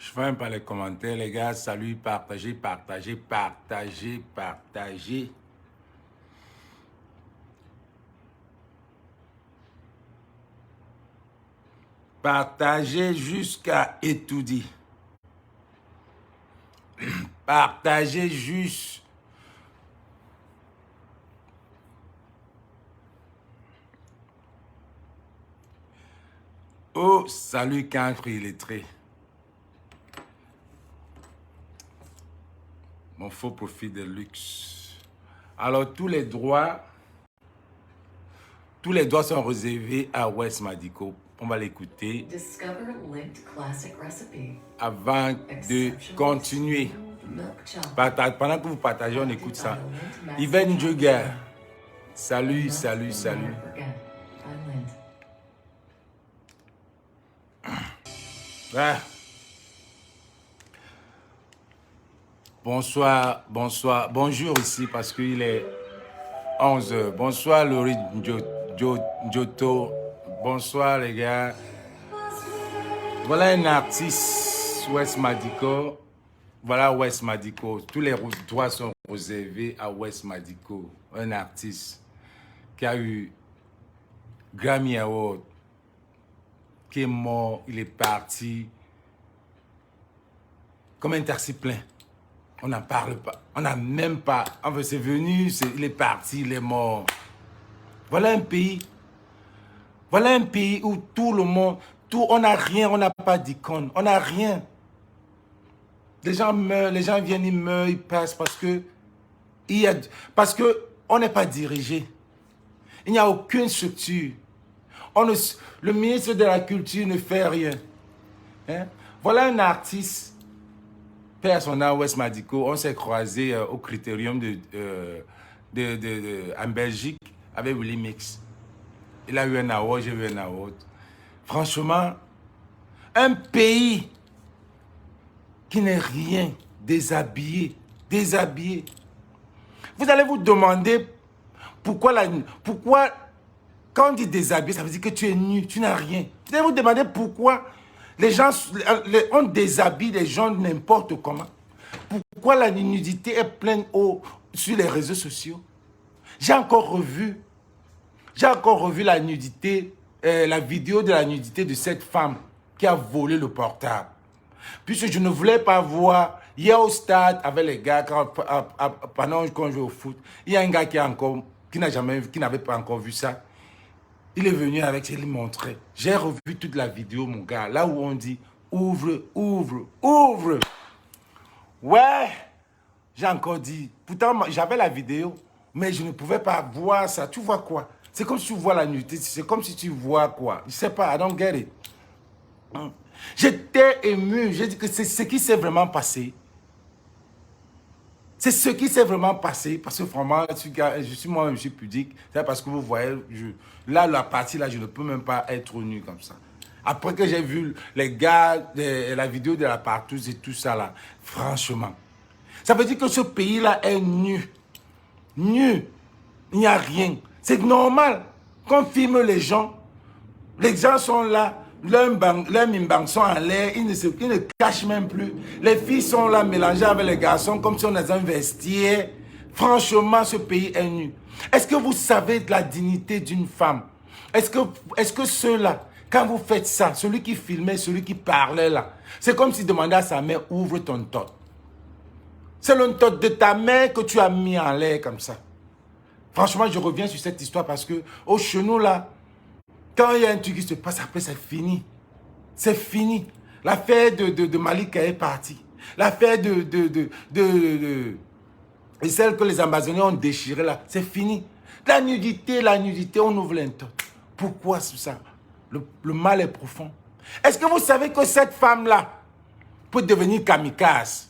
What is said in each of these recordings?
Je fais même pas les commentaires, les gars. Salut, partagez, partagez, partagez, partagez. Partagez jusqu'à étudier. Partagez juste. Oh, salut, cancre illettré. Mon faux profit de luxe. Alors, tous les droits sont réservés à West Madico. On va l'écouter avant de continuer. Pendant que vous partagez, on écoute ça. Yvonne Joga. Salut, salut, salut. Ah. Bonsoir, bonsoir, bonjour ici parce qu'il est 11h. Bonsoir Laurie Giotto. Bonsoir les gars. Voilà un artiste, West Madico. Voilà West Madico. Tous les droits sont réservés à West Madico. Un artiste qui a eu Grammy Award, qui est mort, il est parti comme un taxi plein. On n'en parle pas. On n'a même pas. Enfin, c'est venu, il est parti, il est mort. Voilà un pays. Voilà un pays où tout le monde, on n'a rien, on n'a pas d'icône, on n'a rien. Les gens meurent, les gens viennent, ils meurent, ils passent parce que on n'est pas dirigé. Il n'y a aucune structure. Le ministre de la Culture ne fait rien. Hein? Voilà un artiste. Père son nom, West Madico, on s'est croisé au Critérium en Belgique avec Willy Mix. Il a eu un award, j'ai eu un award. Franchement, un pays qui n'est rien, déshabillé. Vous allez vous demander pourquoi quand on dit déshabillé, ça veut dire que tu es nu, tu n'as rien. Vous allez vous demander pourquoi les gens, on déshabille les gens n'importe comment. Pourquoi la nudité est pleine sur les réseaux sociaux? J'ai encore revu la nudité, la vidéo de la nudité de cette femme qui a volé le portable. Puisque je ne voulais pas voir, hier au stade avec les gars, pendant qu'on joue au foot, il y a un gars qui n'avait pas encore vu ça. Il est venu avec, il montrait. J'ai revu toute la vidéo, mon gars, là où on dit ouvre, ouvre, ouvre. Ouais, j'ai encore dit. Pourtant, j'avais la vidéo, mais je ne pouvais pas voir ça. Tu vois quoi? C'est comme si tu vois la nudité, c'est comme si tu vois quoi? Je ne sais pas, I don't get it. J'étais ému, j'ai dit que c'est ce qui s'est vraiment passé. C'est ce qui s'est vraiment passé, parce que vraiment, je suis moi-même, je suis pudique. C'est parce que vous voyez, là, la partie là, je ne peux même pas être nu comme ça. Après que j'ai vu les gars, la vidéo de la partouze et tout ça là, franchement, ça veut dire que ce pays-là est nu. Nu. Il n'y a rien. C'est normal qu'on filme les gens sont là. Leurs mimbang sont en l'air, ils ne cachent même plus. Les filles sont là mélangées avec les garçons comme si on était un vestiaire. Franchement, ce pays est nu. Est-ce que vous savez de la dignité d'une femme? Est-ce que ceux-là, quand vous faites ça, celui qui filmait, celui qui parlait là, c'est comme s'il demandait à sa mère, ouvre ton tot. C'est le tot de ta mère que tu as mis en l'air comme ça. Franchement, je reviens sur cette histoire parce que au chenou là, quand il y a un truc qui se passe, après c'est fini. C'est fini. L'affaire de Malika est partie. L'affaire et celle que les Amazoniens ont déchirée là, c'est fini. La nudité, on ouvre l'intot. Pourquoi c'est ça? Le mal est profond. Est-ce que vous savez que cette femme-là peut devenir kamikaze?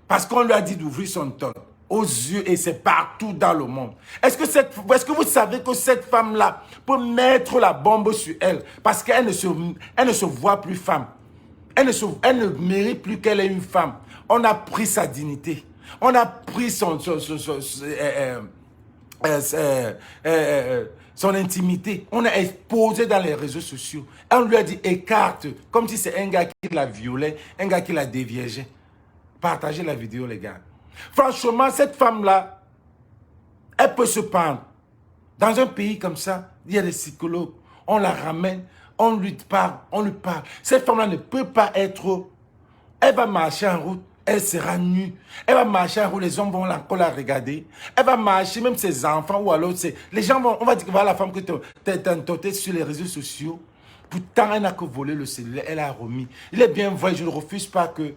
Parce qu'on lui a dit d'ouvrir son tot aux yeux et c'est partout dans le monde. Est-ce que vous savez que cette femme-là peut mettre la bombe sur elle parce qu'elle ne se voit plus femme. Elle ne mérite plus qu'elle ait une femme. On a pris sa dignité. On a pris son intimité. On a exposé dans les réseaux sociaux. Et on lui a dit écarte, comme si c'est un gars qui l'a violé, un gars qui l'a déviégé. Partagez la vidéo, les gars. Franchement, cette femme-là, elle peut se pendre. Dans un pays comme ça, il y a des psychologues. On la ramène, on lui parle, on lui parle. Cette femme-là ne peut pas être... Elle va marcher en route, elle sera nue. Elle va marcher en route, les hommes vont encore la regarder. Elle va marcher, même ses enfants, ou alors les gens vont... On va dire que voilà la femme que tu as tentée sur les réseaux sociaux. Pourtant, elle n'a que volé le cellulaire, elle a remis. Il est bien vrai, je ne refuse pas que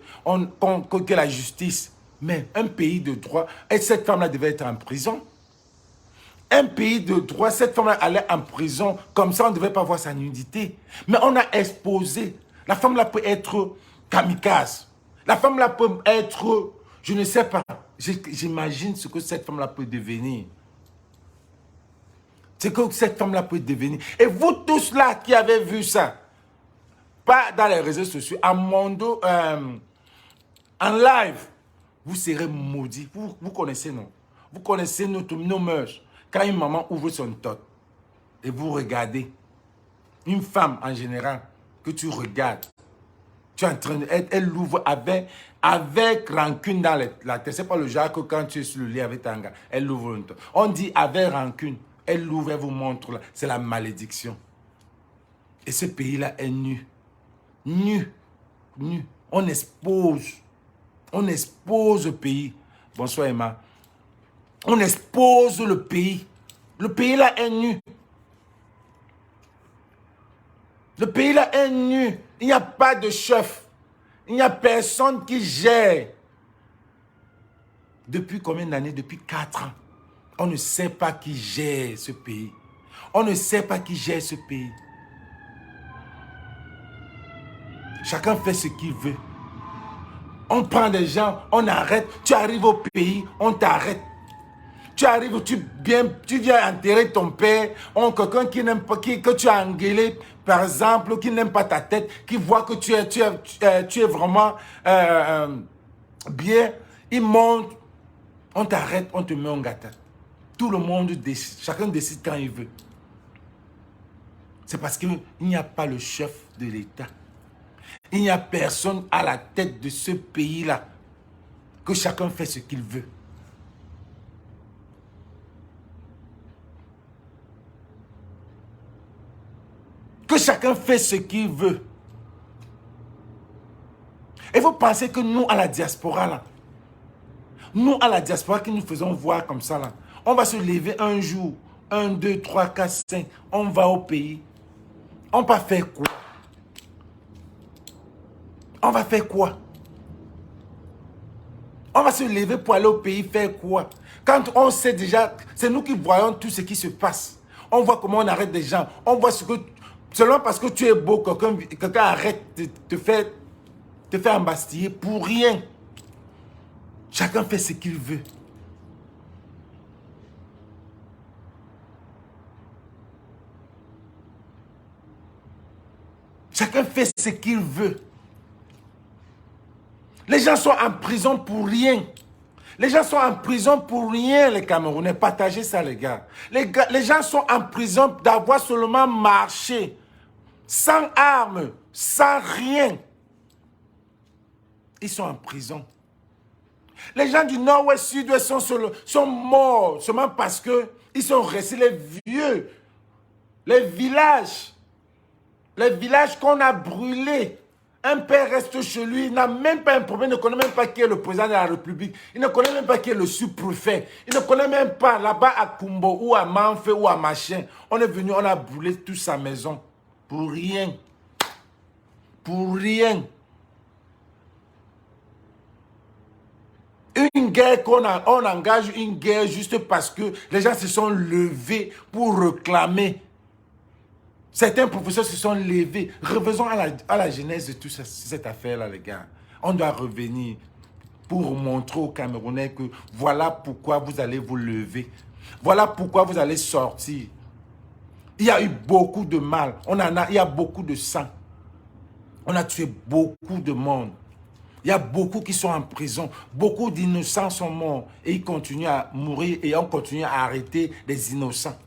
la justice... Mais un pays de droit, et cette femme-là devait être en prison. Un pays de droit, cette femme-là allait en prison. Comme ça, on ne devait pas voir sa nudité. Mais on a exposé. La femme-là peut être kamikaze. La femme-là peut être, je ne sais pas. J'imagine ce que cette femme-là peut devenir. Ce que cette femme-là peut devenir. Et vous tous là qui avez vu ça, pas dans les réseaux sociaux, en mondo, en live, vous serez maudits. Vous connaissez, non? Vous connaissez nos mœurs. Quand une maman ouvre son tot et vous regardez, une femme en général, que tu regardes, tu es en train de, elle l'ouvre avec rancune dans la tête. Ce n'est pas le genre que quand tu es sur le lit avec un gars, elle l'ouvre un tot. On dit avec rancune, elle l'ouvre, elle vous montre là. C'est la malédiction. Et ce pays-là est nu. Nu. Nu. On expose le pays. Bonsoir Emma. On expose le pays. Le pays là est nu. Le pays là est nu. Il n'y a pas de chef. Il n'y a personne qui gère. Depuis combien d'années? Depuis 4 ans. On ne sait pas qui gère ce pays. On ne sait pas qui gère ce pays. Chacun fait ce qu'il veut. On prend des gens, on arrête. Tu arrives au pays, on t'arrête. Tu arrives, tu viens enterrer ton père, quelqu'un qui n'aime pas, que tu as engueulé, par exemple, qui n'aime pas ta tête, qui voit que tu es vraiment bien, il monte, on t'arrête, on te met en gâteau. Tout le monde décide, chacun décide quand il veut. C'est parce qu'il n'y a pas le chef de l'État. Il n'y a personne à la tête de ce pays-là. Que chacun fait ce qu'il veut. Que chacun fait ce qu'il veut. Et vous pensez que nous, à la diaspora, là, nous, à la diaspora, qui nous faisons voir comme ça, là, on va se lever un jour, 1, 2, 3, 4, 5, on va au pays. On va faire quoi? On va faire quoi? On va se lever pour aller au pays faire quoi? Quand on sait déjà, c'est nous qui voyons tout ce qui se passe. On voit comment on arrête des gens. On voit ce que, seulement parce que tu es beau, quelqu'un arrête de te faire embastiller pour rien. Chacun fait ce qu'il veut. Chacun fait ce qu'il veut. Les gens sont en prison pour rien. Les gens sont en prison pour rien, les Camerounais. Partagez ça, les gars. Les gens sont en prison d'avoir seulement marché. Sans armes, sans rien. Ils sont en prison. Les gens du nord-ouest, sud-ouest sont morts seulement parce qu'ils sont restés les vieux. Les villages qu'on a brûlés. Un père reste chez lui, il n'a même pas un problème, il ne connaît même pas qui est le président de la République. Il ne connaît même pas qui est le sous-préfet. Il ne connaît même pas là-bas à Kumbo ou à Manfé ou à Machin. On est venu, on a brûlé toute sa maison. Pour rien. Pour rien. Une guerre on engage une guerre juste parce que les gens se sont levés pour réclamer. Certains professeurs se sont levés. Revenons à la genèse de toute cette affaire-là, les gars. On doit revenir pour montrer aux Camerounais que voilà pourquoi vous allez vous lever. Voilà pourquoi vous allez sortir. Il y a eu beaucoup de mal. Il y a beaucoup de sang. On a tué beaucoup de monde. Il y a beaucoup qui sont en prison. Beaucoup d'innocents sont morts. Et ils continuent à mourir et on continue à arrêter les innocents.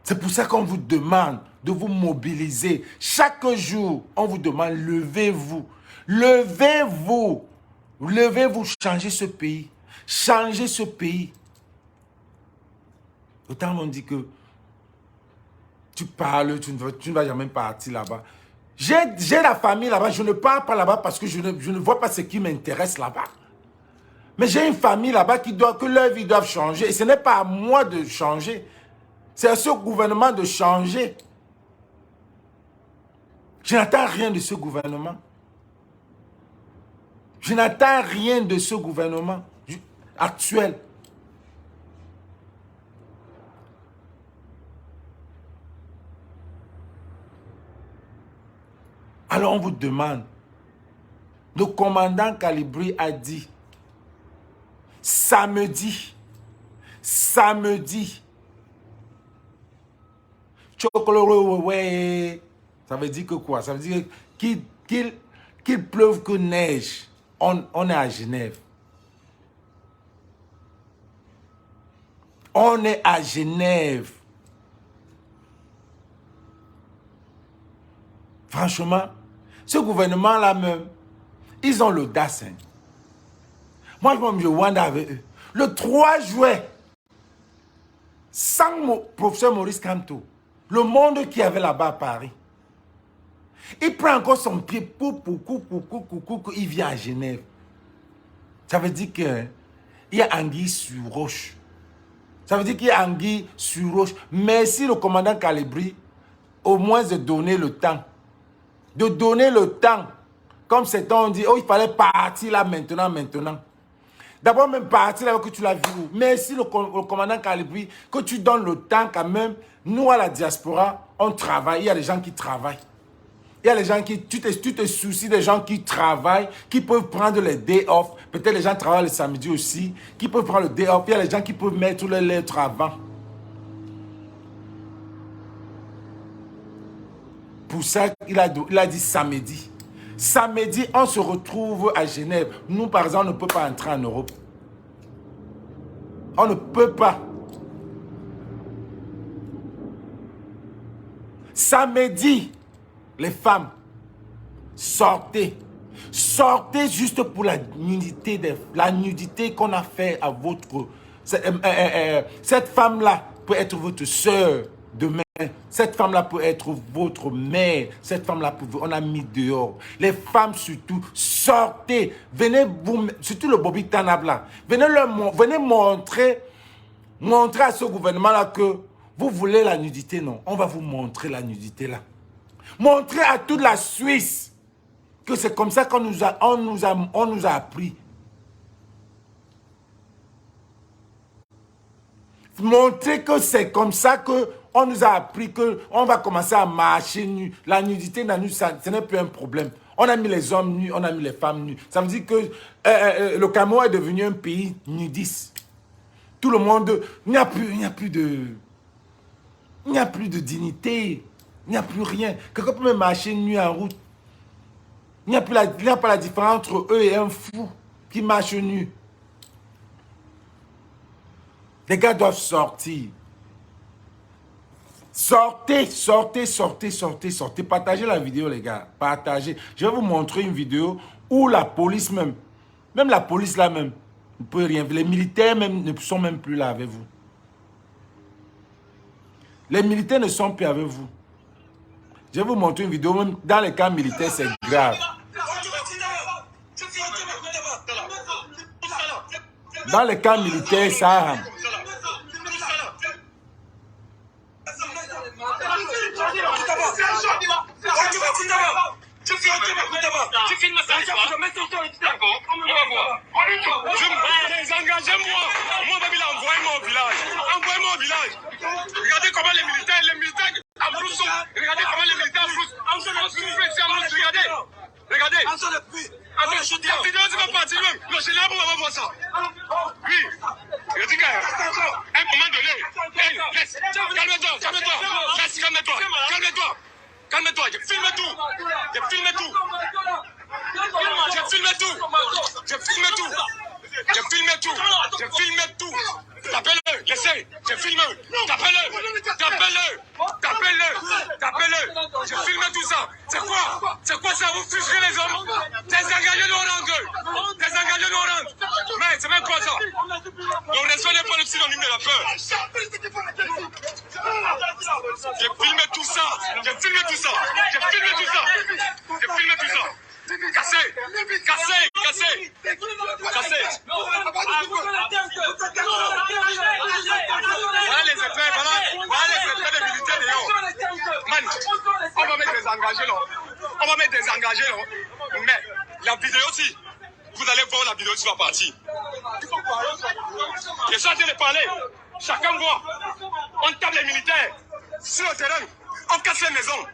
C'est pour ça qu'on vous demande de vous mobiliser. Chaque jour, on vous demande, levez-vous. Levez-vous. Levez-vous, changez ce pays. Changez ce pays. Autant on dit que tu parles, tu ne vas jamais partir là-bas. J'ai la famille là-bas, je ne pars pas là-bas parce que je ne vois pas ce qui m'intéresse là-bas. Mais j'ai une famille là-bas que leur vie doit changer. Et ce n'est pas à moi de changer. C'est à ce gouvernement de changer. Je n'attends rien de ce gouvernement. Je n'attends rien de ce gouvernement actuel. Alors on vous demande, le commandant Kalibri a dit, samedi, ouais, ça veut dire que quoi? Ça veut dire qu'il pleuve que neige. On est à Genève. On est à Genève. Franchement, ce gouvernement-là même, ils ont l'audace. Hein. Moi, je wanda avec eux. Le 3 juin, sans mon professeur Maurice Kamto, le monde qui avait là-bas à Paris, il prend encore son pied, il vient à Genève. Ça veut dire qu'il y a anguille sur roche. Ça veut dire qu'il y a anguille sur roche. Merci le commandant Kalibri, au moins de donner le temps. De donner le temps. Comme c'est on dit, oh, il fallait partir là maintenant. D'abord, même partir là que tu l'as vu. Merci le commandant Kalibri, que tu donnes le temps quand même. Nous, à la diaspora, on travaille. Il y a des gens qui travaillent. Il y a des gens qui... Tu te soucies des gens qui travaillent, qui peuvent prendre les day off. Peut-être les gens travaillent le samedi aussi, qui peuvent prendre le day off. Il y a des gens qui peuvent mettre les lettres avant. Pour ça, il a dit samedi. Samedi, on se retrouve à Genève. Nous, par exemple, on ne peut pas entrer en Europe. On ne peut pas. Samedi, les femmes, sortez. Sortez juste pour la nudité qu'on a fait à votre... Cette femme-là peut être votre soeur demain. Cette femme-là peut être votre mère. Cette femme-là, on a mis dehors. Les femmes surtout, sortez. Venez vous, surtout le Bobby Tanab là. Venez montrer à ce gouvernement-là que vous voulez la nudité. Non, on va vous montrer la nudité là. Montrez à toute la Suisse que c'est comme ça qu'on nous a appris. Montrez que c'est comme ça qu'on nous a appris qu'on va commencer à marcher nu. La nudité, ce n'est plus un problème. On a mis les hommes nus, on a mis les femmes nues. Ça veut dire que le Cameroun est devenu un pays nudiste. Tout le monde, il n'y a plus de dignité. Il n'y a plus rien. Quelqu'un peut même marcher nu en route. Il n'y a pas la différence entre eux et un fou qui marche nu. Les gars doivent sortir. Sortez. Partagez la vidéo, les gars. Partagez. Je vais vous montrer une vidéo où la police même la police là même, ne peut rien. Les militaires même ne sont même plus là avec vous. Les militaires ne sont plus avec vous. Je vais vous montrer une vidéo, même dans les camps militaires, c'est grave. Dans les camps militaires, ça... Désengagez-moi. Moi, envoyez-moi au village. Envoyez-moi au village. Regardez comment les militaires en brousse. Regardez comment les militaires en brousse. Regardez. La vidéo, c'est pas parti même. Le général, on va voir ça. Oui. Je dis qu'à un moment donné, laisse. Calme-toi. J'ai filmé tout. T'appelles-le, laissez. cassé. J'ai filmé. Tapez-le. J'ai filmé tout ça. C'est quoi ça? Vous ficherez les hommes? Désengagez nos rangs. Désengagez nos rangs. Mais c'est même quoi ça? Le réseau n'est pas le synonyme de la peur. J'ai filmé tout ça. Cassé. Voilà les effets des militaires dehors. Man, on va mettre des engagés là. Mais la vidéo aussi, vous allez voir la vidéo qui va partir. Je suis en train de parler. Chacun voit. On tape les militaires sur le terrain. On casse les maisons.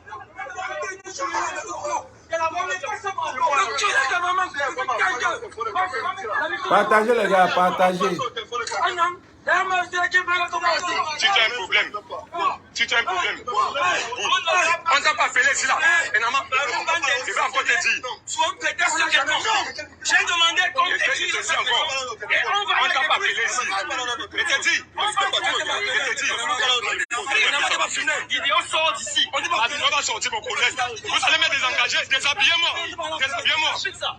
Partagez les gars, partagez. Si tu as un problème, on t'a pas fait ici là. Et normalement, je vais encore te dire. J'ai demandé qu'on Je te dis encore. On t'a pas fait ici. Je te dis. Gideon sort d'ici. On va sortir mon collègue. Vous allez mettre des engagés, déshabillez-moi.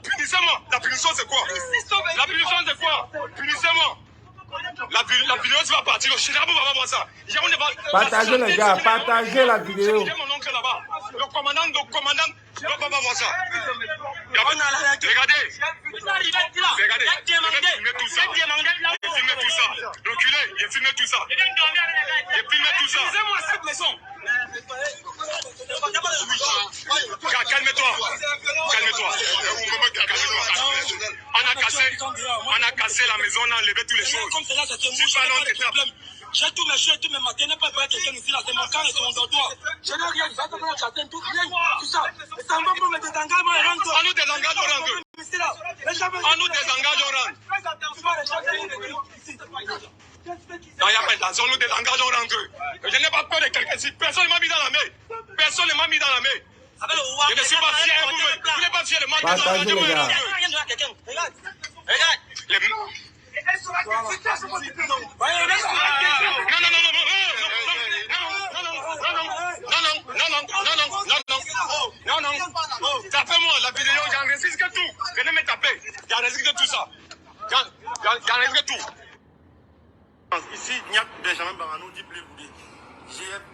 Punissez-moi. La punition c'est quoi? Punissez-moi. La vidéo tu vas partir. Le Chirabou va voir ça. Partagez les gars, partagez la vidéo. J'ai mon oncle là-bas. Le commandant va voir ça. Regardez. J'ai filmé tout ça. Reculez, j'ai filmé tout ça. Laissez-moi cette maison. Calme-toi. On a cassé la maison, on a enlevé toutes les choses. J'ai tous mes cheveux, tous mes matins, n'est pas pour quelqu'un ici là, c'est mon camp et c'est mon dortoir. Je n'ai rien, j'attends que j'attends tout, rien, tout ça. Et ça va pour me désengager, moi, et rentre. On nous désengage, on rentre. On nous désengage, on rentre. Non, il n'y a pas d'intention, on nous désengage, on rentre. Je n'ai pas peur de quelqu'un ici. Personne ne m'a mis dans la main. Je ne suis pas fier, vous n'êtes pas fier de moi. Partagez les gars. Non. Tapez-moi la vidéo, j'enregistre tout. Venez me taper. J'enregistre tout ça. J'enregistre tout. Ici, Niak Benjamin Barano dit plus Boudi.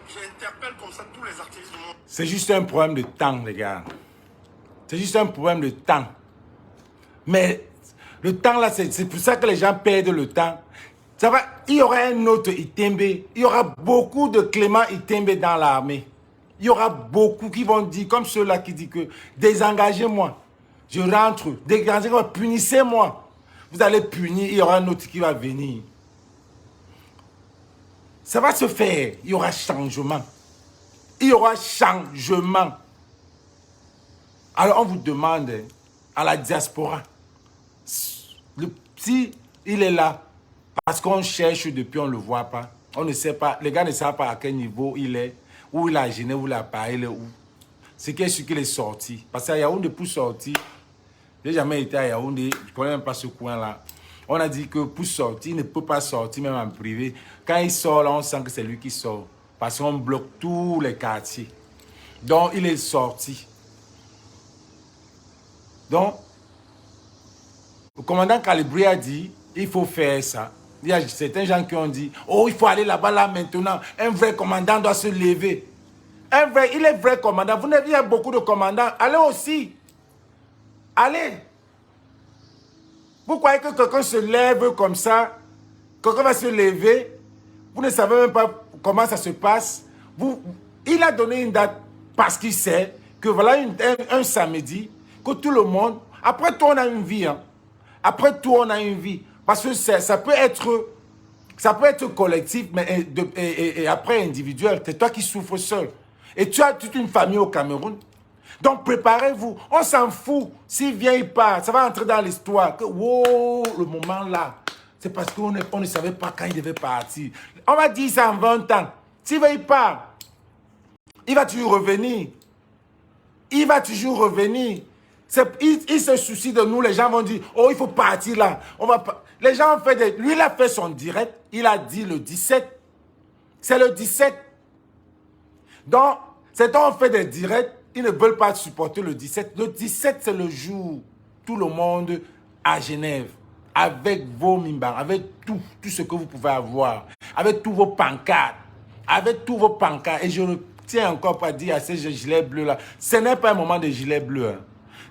J'interpelle comme ça tous les artistes du monde. C'est juste un problème de temps, les gars. C'est juste un problème de temps. Mais le temps là, c'est pour ça que les gens perdent le temps. Ça va, il y aura un autre Itembe. Il y aura beaucoup de Clément Itembe dans l'armée. Il y aura beaucoup qui vont dire, comme ceux-là qui disent que désengagez-moi. Je rentre, désengagez-moi, punissez-moi. Vous allez punir, il y aura un autre qui va venir. Ça va se faire. Il y aura changement. Il y aura changement. Alors on vous demande à la diaspora, si il est là, parce qu'on cherche depuis, on ne le voit pas. On ne sait pas, les gars ne savent pas à quel niveau il est, où il a gêné, où il a parlé, il est où. C'est qu'il est sorti. Parce qu'à Yaoundé, pour sortir, je n'ai jamais été à Yaoundé, je ne connais même pas ce coin-là. On a dit que pour sortir, il ne peut pas sortir même en privé. Quand il sort, là, on sent que c'est lui qui sort. Parce qu'on bloque tous les quartiers. Donc, il est sorti. Donc, le commandant Calibri a dit, il faut faire ça. Il y a certains gens qui ont dit, oh, il faut aller là-bas, là, maintenant. Un vrai commandant doit se lever. Il est vrai commandant. Vous n'avez pas beaucoup de commandants. Allez aussi. Allez. Vous croyez que quelqu'un se lève comme ça? Quelqu'un va se lever? Vous ne savez même pas comment ça se passe. Il a donné une date parce qu'il sait que voilà un samedi, que tout le monde... Après tout, on a une vie. Hein. Après tout, on a une vie. Parce que ça peut être collectif, mais et après individuel. C'est toi qui souffres seul. Et tu as toute une famille au Cameroun. Donc préparez-vous. On s'en fout. S'il vient, il part. Ça va entrer dans l'histoire. Wow, le moment là. C'est parce qu'on ne savait pas quand il devait partir. On va dire ça en 20 ans. S'il va, il part. Il va toujours revenir. Il va toujours revenir. Il se soucie de nous. Les gens vont dire, oh, il faut partir là. On va pas. Les gens ont fait lui, il a fait son direct. Il a dit le 17. C'est le 17. Donc, c'est quand on fait des directs, ils ne veulent pas supporter le 17. Le 17, c'est le jour, tout le monde à Genève, avec vos mimbars, avec tout ce que vous pouvez avoir, avec tous vos pancartes, Et je ne tiens encore pas à dire à ces gilets bleus-là, ce n'est pas un moment de gilet bleu. Hein.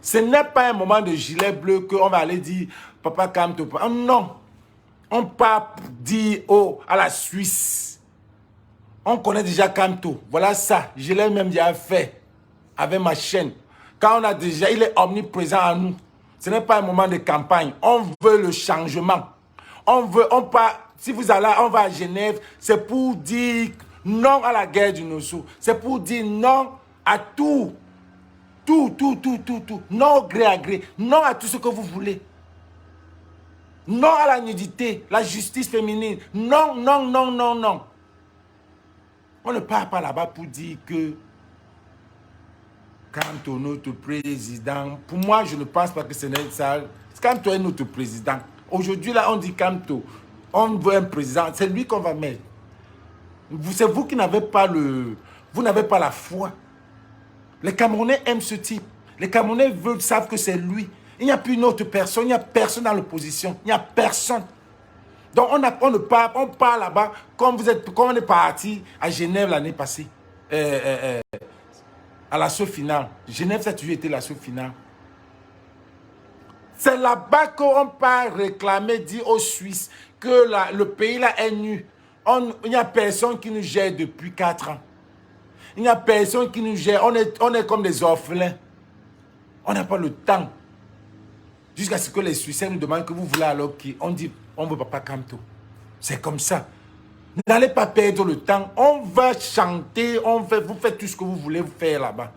Ce n'est pas un moment de gilet bleu qu'on va aller dire, papa, calme-toi. Non. On part dire, oh, à la Suisse. On connaît déjà Camto. Voilà ça. Je l'ai même déjà fait avec ma chaîne. Quand on a déjà, il est omniprésent à nous. Ce n'est pas un moment de campagne. On veut le changement. On part, si vous allez, on va à Genève, c'est pour dire non à la guerre du Nosso. C'est pour dire non à tout. Tout. Non au gré à gré. Non à tout ce que vous voulez. Non à la nudité, la justice féminine. Non. On ne part pas là-bas pour dire que Camto, notre président, pour moi, je ne pense pas que ce n'est ça. Camto est notre président. Aujourd'hui, là, on dit Camto. On veut un président. C'est lui qu'on va mettre. C'est vous qui n'avez pas vous n'avez pas la foi. Les Camerounais aiment ce type. Les Camerounais savent que c'est lui. Il n'y a plus une autre personne. Il n'y a personne dans l'opposition. Il n'y a personne. Donc, on part là-bas comme on est parti à Genève l'année passée. À l'assaut final. Genève, ça a toujours été l'assaut final. C'est là-bas qu'on part réclamer, dire aux Suisses que le pays là est nu. Il n'y a personne qui nous gère depuis 4 ans. Il n'y a personne qui nous gère. On est comme des orphelins. On n'a pas le temps. Jusqu'à ce que les Suisses nous demandent que vous voulez alors qu'on dit, on ne veut pas Camto. C'est comme ça. N'allez pas perdre le temps. On va chanter, vous faites tout ce que vous voulez faire là-bas.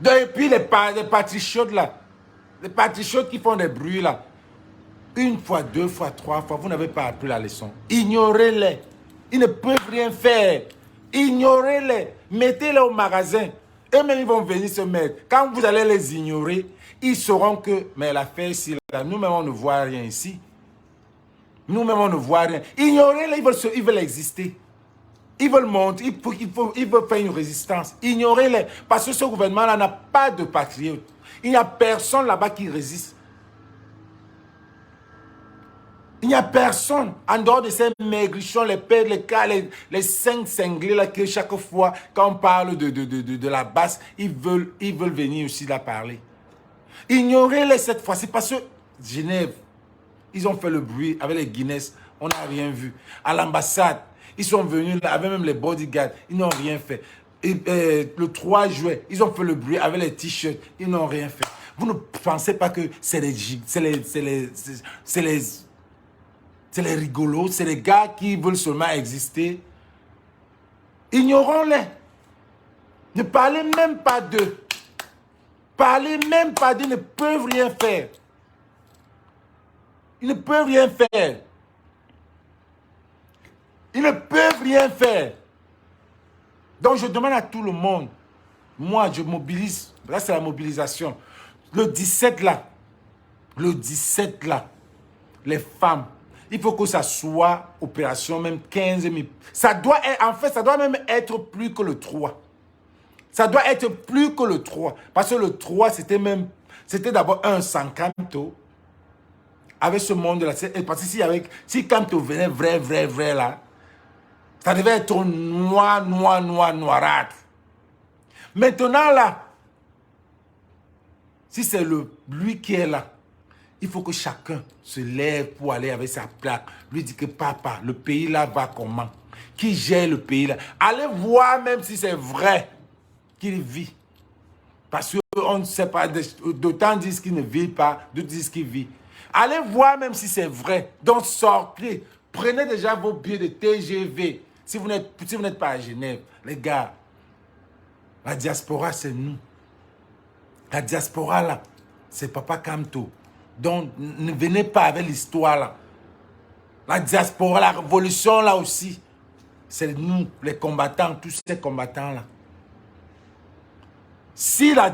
Et puis les patriotes là, les patriotes qui font des bruits là, 1 fois, 2 fois, 3 fois, vous n'avez pas appris la leçon. Ignorez-les. Ils ne peuvent rien faire. Ignorez-les. Mettez-les au magasin. Eux-mêmes, ils vont venir se mettre. Quand vous allez les ignorer, ils sauront que, mais l'affaire ici, là, nous-mêmes, on ne voit rien ici. Nous-mêmes, on ne voit rien. Ignorez-les, ils veulent exister. Ils veulent monter, ils veulent faire une résistance. Ignorez-les. Parce que ce gouvernement-là n'a pas de patriotes. Il n'y a personne là-bas qui résiste. Il n'y a personne en dehors de ces maigrichons, les pères, les 5 cinglés là, que chaque fois, quand on parle de la basse, ils veulent venir aussi là parler. Ignorez-les cette fois-ci parce que Genève, ils ont fait le bruit avec les Guinness, on n'a rien vu. À l'ambassade, ils sont venus là, avec même les bodyguards, ils n'ont rien fait. Et, le 3 juillet, ils ont fait le bruit avec les t-shirts, ils n'ont rien fait. Vous ne pensez pas que c'est les rigolos, c'est les gars qui veulent seulement exister. Ignorons-les. Ne parlez même pas d'eux. Parlez même pas d'eux, ils ne peuvent rien faire. Ils ne peuvent rien faire. Ils ne peuvent rien faire. Donc je demande à tout le monde, moi je mobilise, là c'est la mobilisation. Le 17 là, les femmes, il faut que ça soit opération même 15 000. Ça doit être, en fait, ça doit même être plus que le 3. Ça doit être plus que le 3. Parce que le 3, c'était d'abord un sans Camto. Avec ce monde-là. Parce que si Camto venait vrai là, ça devait être noirâtre. Maintenant là, si c'est lui qui est là, il faut que chacun se lève pour aller avec sa plaque. Lui dire que papa, le pays là va comment? Qui gère le pays là? Allez voir même si c'est vrai qu'il vit. Parce qu'on ne sait pas, d'autant disent qu'il ne vit pas, d'autres disent qu'il vit. Allez voir même si c'est vrai. Donc sortez, prenez déjà vos billets de TGV. Si vous n'êtes pas à Genève, les gars, la diaspora c'est nous. La diaspora là, c'est Papa Camto. Donc, ne venez pas avec l'histoire là. La diaspora, la révolution là aussi, c'est nous, les combattants, tous ces combattants là. Si la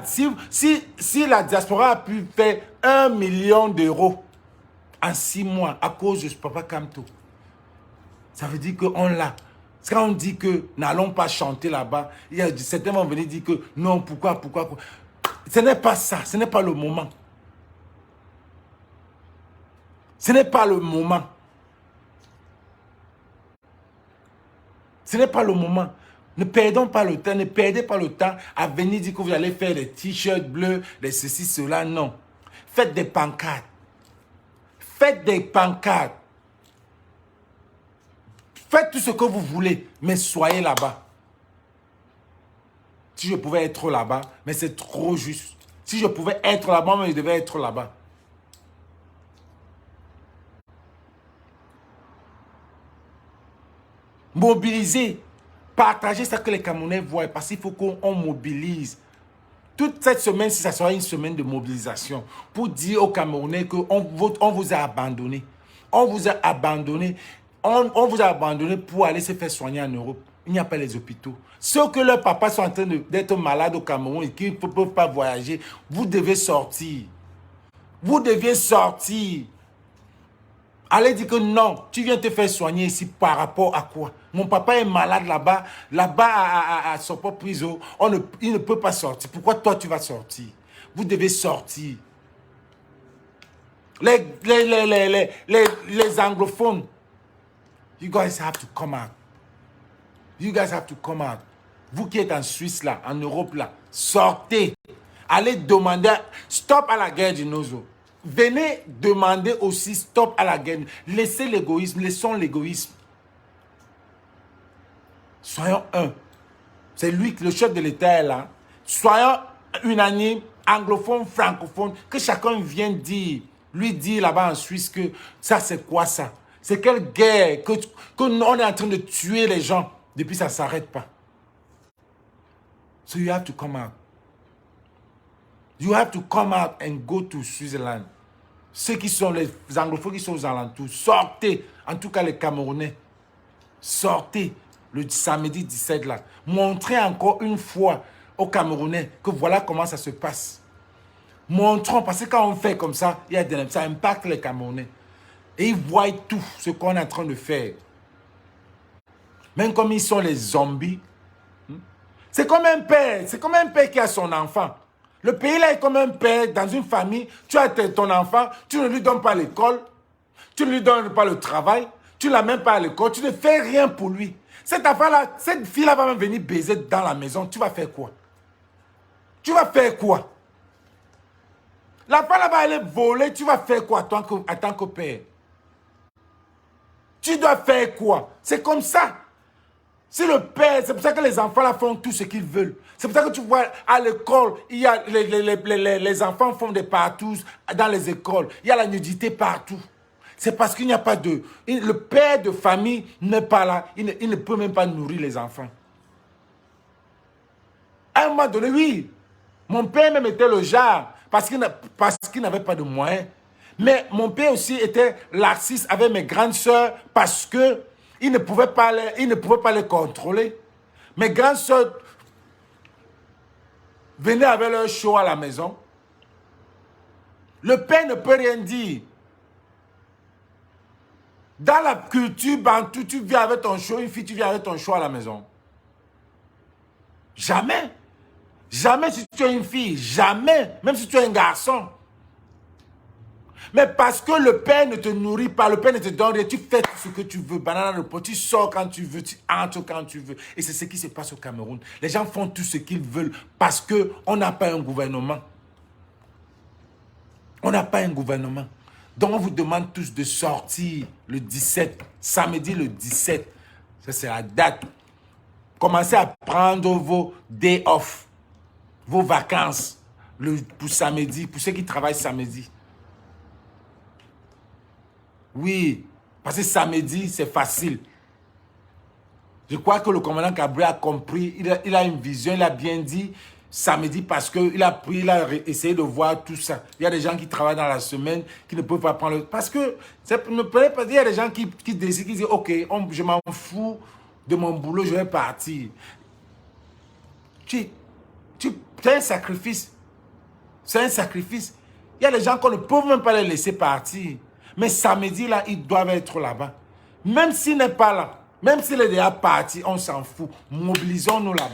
diaspora a pu faire 1 million d'euros en 6 mois à cause de Papa Kamto, ça veut dire qu'on l'a. Quand on dit que n'allons pas chanter là-bas, il y a certains vont venir dire que non, pourquoi. Ce n'est pas ça, ce n'est pas le moment. Ce n'est pas le moment. Ce n'est pas le moment. Ne perdons pas le temps, ne perdez pas le temps à venir dire que vous allez faire des t-shirts bleus, des ceci, cela, non. Faites des pancartes. Faites des pancartes. Faites tout ce que vous voulez, mais soyez là-bas. Si je pouvais être là-bas, mais c'est trop juste. Si je pouvais être là-bas, mais je devais être là-bas. Mobiliser. Partagez ça que les Camerounais voient, parce qu'il faut qu'on mobilise. Toute cette semaine, si ça sera une semaine de mobilisation, pour dire aux Camerounais qu'on vous a abandonné. On vous a abandonné. On vous a abandonné pour aller se faire soigner en Europe. Il n'y a pas les hôpitaux. Ceux que leurs papas sont en train d'être malades au Cameroun et qui ne peuvent pas voyager, vous devez sortir. Vous deviez sortir. Allez dire que non, tu viens te faire soigner ici par rapport à quoi? Mon papa est malade là-bas, à son propre prison, il ne peut pas sortir. Pourquoi toi tu vas sortir? Vous devez sortir. Les anglophones, you guys have to come out. You guys have to come out. Vous qui êtes en Suisse là, en Europe là, sortez. Allez demander, stop à la guerre du Nozo. Venez demander aussi stop à la guerre. Laissez l'égoïsme, laissons l'égoïsme. Soyons un. C'est lui, le chef de l'État est là. Soyons unanimes, anglophones, francophones, que chacun vienne dire, lui dire là-bas en Suisse que ça c'est quoi ça? C'est quelle guerre que on est en train de tuer les gens depuis ça ne s'arrête pas. So you have to come out. You have to come out and go to Switzerland. Ceux qui sont les anglophones qui sont aux alentours, sortez. En tout cas les Camerounais, sortez le samedi 17 là. Montrez encore une fois aux Camerounais que voilà comment ça se passe. Montrons, parce que quand on fait comme ça, ça impacte les Camerounais. Et ils voient tout ce qu'on est en train de faire. Même comme ils sont les zombies. C'est comme un père qui a son enfant. Le pays là est comme un père dans une famille. Tu as ton enfant, tu ne lui donnes pas l'école, tu ne lui donnes pas le travail, tu ne l'amènes pas à l'école, tu ne fais rien pour lui. Cette fille-là va même venir baiser dans la maison. Tu vas faire quoi? Tu vas faire quoi? La femme là va aller voler. Tu vas faire quoi en tant que père? Tu dois faire quoi? C'est comme ça. Si le père, c'est pour ça que les enfants là font tout ce qu'ils veulent. C'est pour ça que tu vois à l'école, il y a les enfants font des partous dans les écoles. Il y a la nudité partout. C'est parce qu'il n'y a pas de... Le père de famille n'est pas là. Il ne peut même pas nourrir les enfants. À un moment donné, oui. Mon père même était le genre parce qu'il n'avait pas de moyens. Mais mon père aussi était laxiste avec mes grandes sœurs parce que il ne pouvait pas les contrôler. Mes grandes sœurs venaient avec leur show à la maison. Le père ne peut rien dire. Dans la culture bantou, tu viens avec ton show, une fille, tu viens avec ton show à la maison. Jamais. Jamais si tu es une fille. Jamais. Même si tu es un garçon. Mais parce que le père ne te nourrit pas, le père ne te donne rien, tu fais tout ce que tu veux, banana le pot, tu sors quand tu veux, tu entres quand tu veux. Et c'est ce qui se passe au Cameroun. Les gens font tout ce qu'ils veulent parce qu'on n'a pas un gouvernement. On n'a pas un gouvernement. Donc on vous demande tous de sortir le 17, samedi le 17. Ça c'est la date. Commencez à prendre vos day off, vos vacances pour samedi, pour ceux qui travaillent samedi. Oui, parce que samedi, c'est facile. Je crois que le commandant Cabri a compris, il a une vision, il a bien dit samedi parce qu'il a essayé de voir tout ça. Il y a des gens qui travaillent dans la semaine, qui ne peuvent pas prendre le... Parce que, il y a des gens qui décident, qui disent, ok, je m'en fous de mon boulot, je vais partir. Tu C'est un sacrifice. C'est un sacrifice. Il y a des gens qu'on ne peut même pas les laisser partir. Mais samedi, là, ils doivent être là-bas. Même s'il n'est pas là, même s'il est déjà parti, on s'en fout. Mobilisons-nous là-bas.